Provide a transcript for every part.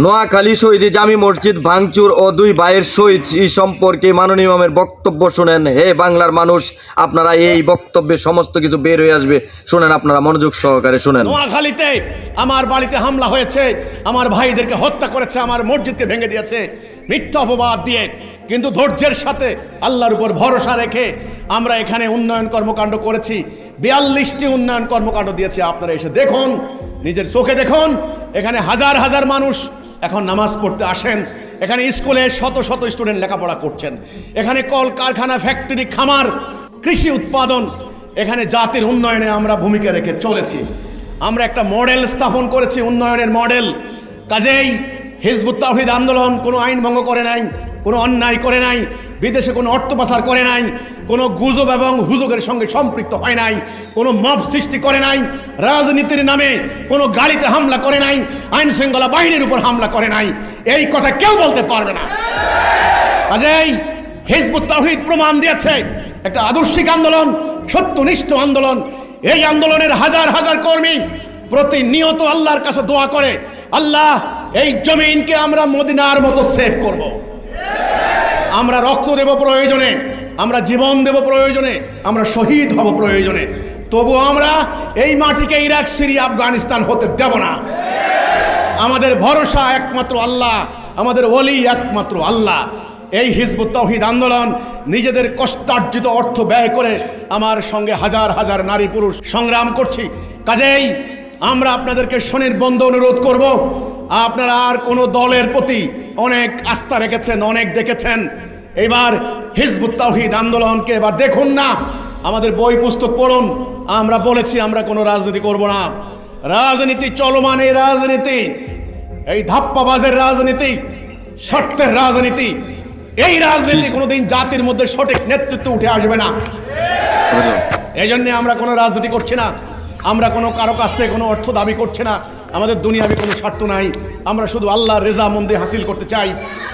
নোয়াখালী শহীদ জামি মসজিদ ভাঙচুর ও দুই ভাইয়ের শহীদ সম্পর্কে মাননীয় ইমামের বক্তব্য শুনেন। হে বাংলার মানুষ, আপনারা এই বক্তব্যে সমস্ত কিছু বের হয়ে আসবে, শুনেন, আপনারা মনোযোগ সহকারে শুনেন। নোয়াখালীতে আমার বাড়িতে হামলা হয়েছে, আমার ভাইদেরকে হত্যা করেছে, আমার মসজিদকে ভেঙে দিয়েছে মিথ্যা অপবাদ দিয়ে, কিন্তু ধৈর্যের সাথে আল্লাহর উপর ভরসা রেখে আমরা এখানে উন্নয়ন কর্মকাণ্ড করেছি। 42টি উন্নয়ন কর্মকাণ্ড দিয়েছি। আপনারা এসে দেখুন, নিজের চোখে দেখুন। এখানে হাজার হাজার মানুষ এখন নামাজ পড়তে আসেন। এখানে স্কুলে শত শত স্টুডেন্ট লেখাপড়া করছেন। এখানে কল কারখানা, ফ্যাক্টরি, খামার, কৃষি উৎপাদন, এখানে জাতির উন্নয়নে আমরা ভূমিকা রেখে চলেছি। আমরা একটা মডেল স্থাপন করেছি, উন্নয়নের মডেল। কাজেই হিজবুত তাওহীদ আন্দোলন কোনো আইন ভঙ্গ করে নাই, কোনো অন্যায় করে নাই, বিদেশে কোনো অর্থ পাচার করে নাই, কোনো গুজব এবং হুজুগের সঙ্গে সম্পৃক্ত হয় নাই, কোনো মব সৃষ্টি করে নাই, রাজনীতির নামে কোনো গাড়িতে হামলা করে নাই, আইন শৃঙ্খলা বাহিনীর উপর হামলা করে নাই। এই কথা কেউ বলতে পারবে না। কাজেই হিজবুত তাওহীদ প্রমাণ দিয়েছে একটা আদর্শিক আন্দোলন, সত্যনিষ্ঠ আন্দোলন। এই আন্দোলনের হাজার হাজার কর্মী প্রতিনিয়ত আল্লাহর কাছে দোয়া করে, আল্লাহ এই জমিনকে আমরা মদিনার মতো সেভ করব। আমরা রক্ত দেব প্রয়োজনে, আমরা জীবন দেব প্রয়োজনে, আমরা শহীদ হব প্রয়োজনে, তবু আমরা এই মাটিকে ইরাক, সিরিয়া, আফগানিস্তান হতে দেব না। আমাদের ভরসা একমাত্র আল্লাহ, আমাদের ওলি একমাত্র আল্লাহ। এই হিজবুত তাওহীদ আন্দোলন নিজেদের কষ্টার্জিত অর্থ ব্যয় করে আমার সঙ্গে হাজার হাজার নারী পুরুষ সংগ্রাম করছি। কাজেই আমরা আপনাদেরকে সুনির্বন্ধ অনুরোধ করব, আপনারা আর কোনো দলের প্রতি অনেক আস্থা রেখেছেন, অনেক দেখেছেন, এবার হিজবুত তাওহীদ আন্দোলনকে এবার দেখুন না। আমাদের বই পুস্তক পড়ুন। আমরা বলেছি আমরা কোনো রাজনীতি করব না। রাজনীতি চলমান, এই রাজনীতি, এই ধাপ্পাবাজের রাজনীতি, স্বার্থের রাজনীতি, এই রাজনীতি কোনোদিন জাতির মধ্যে সঠিক নেতৃত্ব উঠে আসবে না। এই জন্য আমরা কোনো রাজনীতি করছি না। আমরা কোনো কারো কাছ থেকে কোনো অর্থ দাবি করছি না। আমাদের দুনিয়াবি কোনো স্বার্থ নাই। আমরা শুধু আল্লাহর রেজামন্দি হাসিল করতে চাই,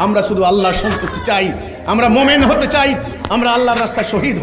আমরা শুধু আল্লাহর সন্তুষ্টি চাই, আমরা মোমেন হতে চাই, আমরা আল্লাহর রাস্তায় শহীদ